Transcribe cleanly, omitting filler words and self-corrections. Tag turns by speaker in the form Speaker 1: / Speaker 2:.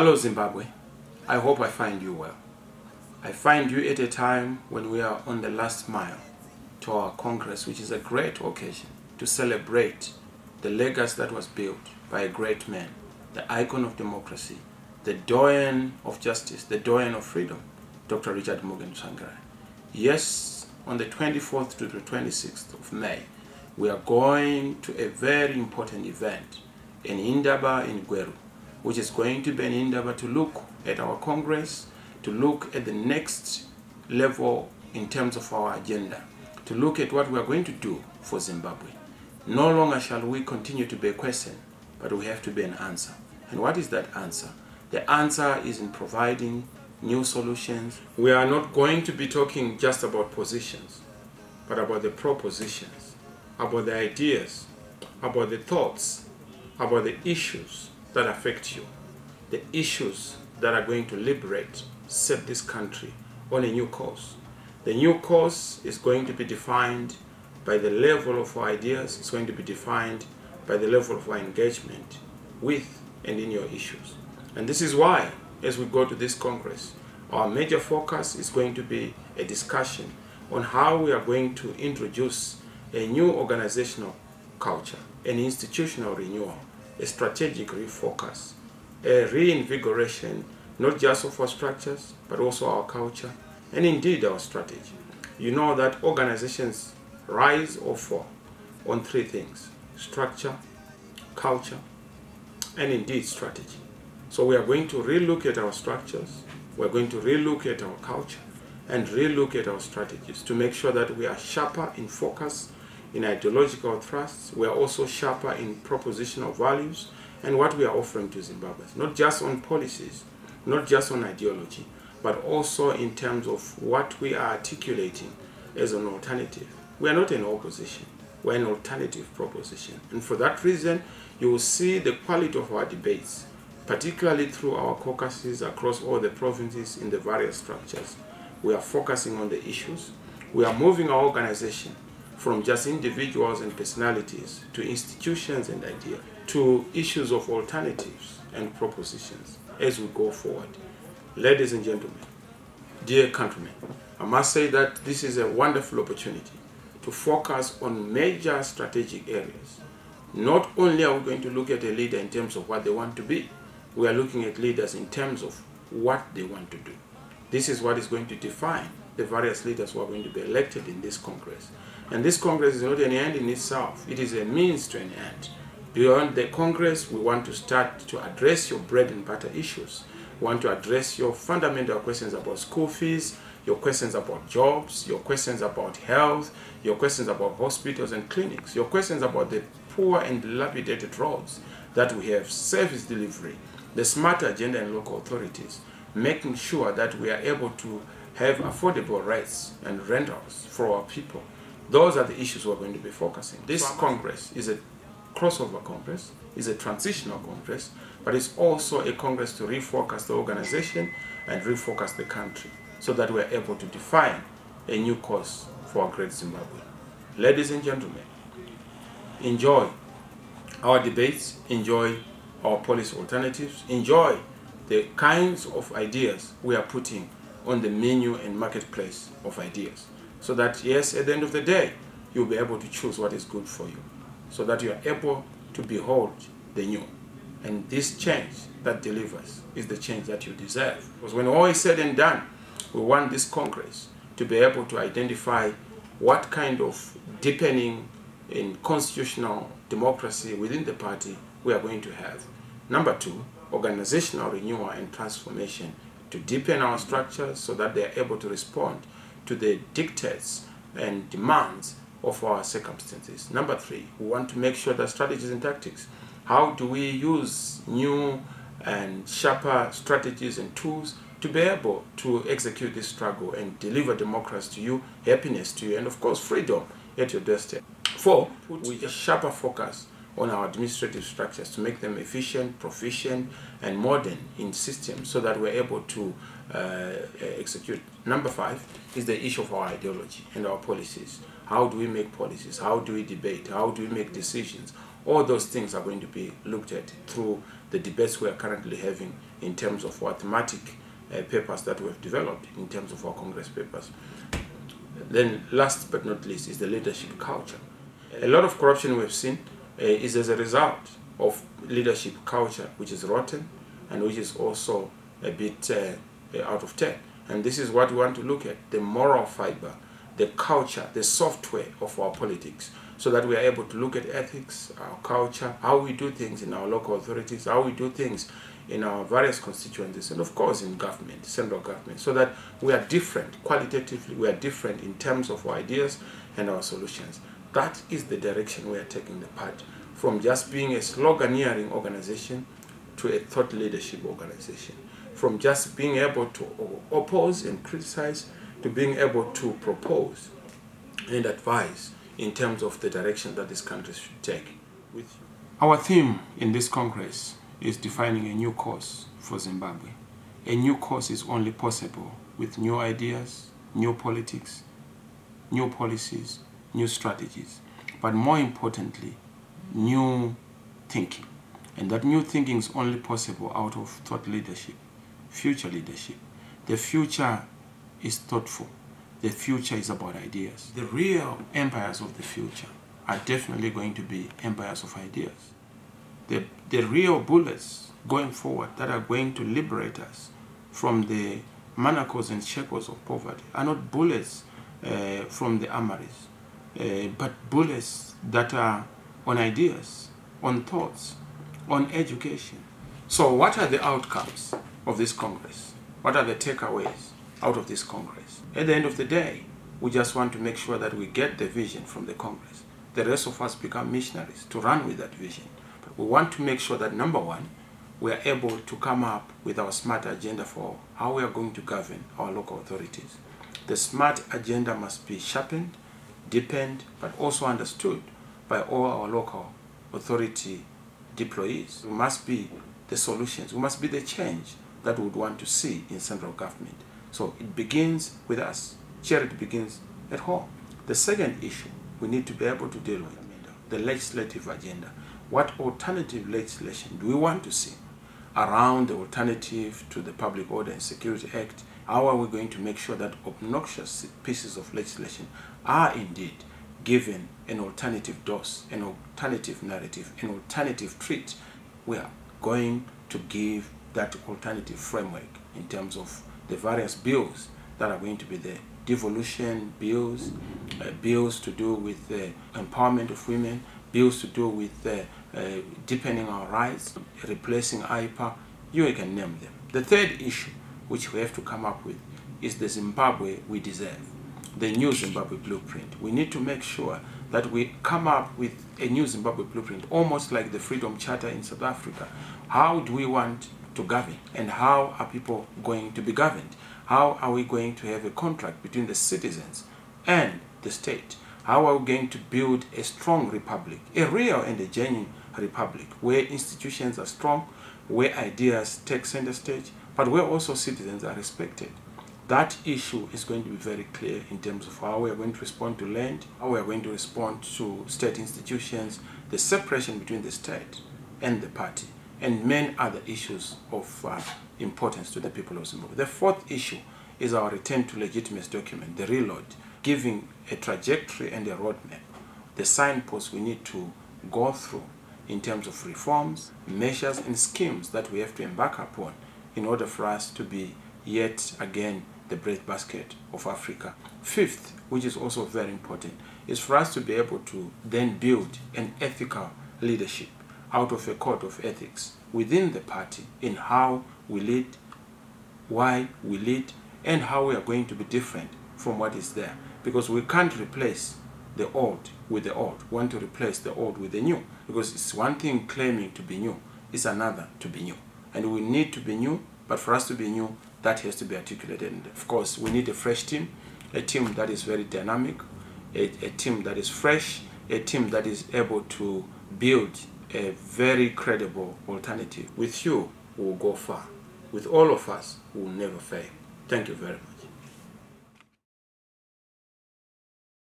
Speaker 1: Hello Zimbabwe, I hope I find you well. I find you at a time when we are on the last mile to our Congress, which is a great occasion to celebrate the legacy that was built by a great man, the icon of democracy, the doyen of justice, the doyen of freedom, Dr. Richard Morgan Tsvangirai. Yes, on the 24th to the 26th of May, we are going to a very important event in Indaba in Gweru, which is going to be an Indaba to look at our Congress, to look at the next level in terms of our agenda, to look at what we are going to do for Zimbabwe. No longer shall we continue to be a question, but we have to be an answer. And what is that answer? The answer is in providing new solutions. We are not going to be talking just about positions, but about the propositions, about the ideas, about the thoughts, about the issues that affect you, the issues that are going to liberate, set this country on a new course. The new course is going to be defined by the level of our ideas. It's going to be defined by the level of our engagement with and in your issues. And this is why, as we go to this Congress, our major focus is going to be a discussion on how we are going to introduce a new organizational culture, an institutional renewal, a strategic refocus, a reinvigoration, not just of our structures, but also our culture, and indeed our strategy. You know that organizations rise or fall on three things: structure, culture, and indeed strategy. So we are going to relook at our structures, we're going to relook at our culture, and relook at our strategies to make sure that we are sharper in focus, in ideological thrusts. We are also sharper in propositional values and what we are offering to Zimbabweans, not just on policies, not just on ideology, but also in terms of what we are articulating as an alternative. We are not an opposition, we're an alternative proposition. And for that reason, you will see the quality of our debates, particularly through our caucuses across all the provinces in the various structures. We are focusing on the issues. We are moving our organization from just individuals and personalities to institutions and ideas, to issues of alternatives and propositions as we go forward. Ladies and gentlemen, dear countrymen, I must say that this is a wonderful opportunity to focus on major strategic areas. Not only are we going to look at a leader in terms of what they want to be, we are looking at leaders in terms of what they want to do. This is what is going to define the various leaders who are going to be elected in this Congress. And this Congress is not an end in itself, it is a means to an end. Beyond the Congress, we want to start to address your bread and butter issues. We want to address your fundamental questions about school fees, your questions about jobs, your questions about health, your questions about hospitals and clinics, your questions about the poor and dilapidated roads that we have, service delivery, the smart agenda and local authorities, making sure that we are able to have affordable rates and rentals for our people. Those are the issues we're going to be focusing. This Congress is a crossover Congress, is a transitional Congress, but it's also a Congress to refocus the organization and refocus the country so that we're able to define a new course for our great Zimbabwe. Ladies and gentlemen, enjoy our debates, enjoy our policy alternatives, enjoy the kinds of ideas we are putting on the menu and marketplace of ideas, so that, yes, at the end of the day, you'll be able to choose what is good for you, so that you are able to behold the new. And this change that delivers is the change that you deserve. Because when all is said and done, we want this Congress to be able to identify what kind of deepening in constitutional democracy within the party we are going to have. Number two, organizational renewal and transformation to deepen our structures so that they are able to respond to the dictates and demands of our circumstances. Number three, we want to make sure that strategies and tactics, how do we use new and sharper strategies and tools to be able to execute this struggle and deliver democracy to you, happiness to you, and of course freedom at your doorstep. Four, put a sharper focus on our administrative structures to make them efficient, proficient, and modern in systems so that we're able to execute. Number five is the issue of our ideology and our policies. How do we make policies? How do we debate? How do we make decisions All those things are going to be looked at through the debates we are currently having in terms of our thematic papers that we have developed in terms of our Congress papers. Then last but not least is the leadership culture. A lot of corruption we have seen is as a result of leadership culture, which is rotten and which is also a bit out of turn. And this is what we want to look at, the moral fiber, the culture, the software of our politics, so that we are able to look at ethics, our culture, how we do things in our local authorities, how we do things in our various constituencies, and of course in government, central government, so that we are different qualitatively, we are different in terms of our ideas and our solutions. That is the direction we are taking the party, from just being a sloganeering organization to a thought leadership organization, from just being able to oppose and criticize to being able to propose and advise in terms of the direction that this country should take. Our theme in this Congress is defining a new course for Zimbabwe. A new course is only possible with new ideas, new politics, new policies, new strategies, but more importantly, new thinking. And that new thinking is only possible out of thought leadership, future leadership. The future is thoughtful. The future is about ideas. The real empires of the future are definitely going to be empires of ideas. The real bullets going forward that are going to liberate us from the manacles and shackles of poverty are not bullets from the armories, but bullets that are on ideas, on thoughts, on education. So what are the outcomes of this Congress? What are the takeaways out of this Congress? At the end of the day, we just want to make sure that we get the vision from the Congress. The rest of us become missionaries to run with that vision. But we want to make sure that, number one, we are able to come up with our smart agenda for how we are going to govern our local authorities. The smart agenda must be sharpened, deepened, but also understood by all our local authority deployees. We must be the solutions. We must be the change that we would want to see in central government. So it begins with us. Charity begins at home. The second issue we need to be able to deal with, the legislative agenda. What alternative legislation do we want to see around the alternative to the Public Order and Security Act? How are we going to make sure that obnoxious pieces of legislation are indeed given an alternative dose, an alternative narrative, an alternative treat? We are going to give that alternative framework in terms of the various bills that are going to be there. Devolution bills, bills to do with the empowerment of women, bills to do with deepening our rights, replacing IPA, you can name them. The third issue which we have to come up with is the Zimbabwe we deserve, the new Zimbabwe blueprint. We need to make sure that we come up with a new Zimbabwe blueprint, almost like the Freedom Charter in South Africa. How do we want to govern, and how are people going to be governed? How are we going to have a contract between the citizens and the state? How are we going to build a strong republic, a real and a genuine republic, where institutions are strong, where ideas take center stage, but where also citizens are respected? That issue is going to be very clear in terms of how we are going to respond to land, how we are going to respond to state institutions, the separation between the state and the party, and many other issues of importance to the people of Zimbabwe. The fourth issue is our return to legitimacy document, the reload, giving a trajectory and a roadmap, the signposts we need to go through in terms of reforms, measures, and schemes that we have to embark upon in order for us to be yet again the breadbasket of Africa. Fifth, which is also very important, is for us to be able to then build an ethical leadership out of a code of ethics within the party in how we lead, why we lead, and how we are going to be different from what is there. Because we can't replace the old with the old. We want to replace the old with the new. Because it's one thing claiming to be new, it's another to be new. And we need to be new, but for us to be new, that has to be articulated. And of course, we need a fresh team, a team that is very dynamic, a team that is fresh, a team that is able to build a very credible alternative. With you, we will go far. With all of us, we will never fail. Thank you very much.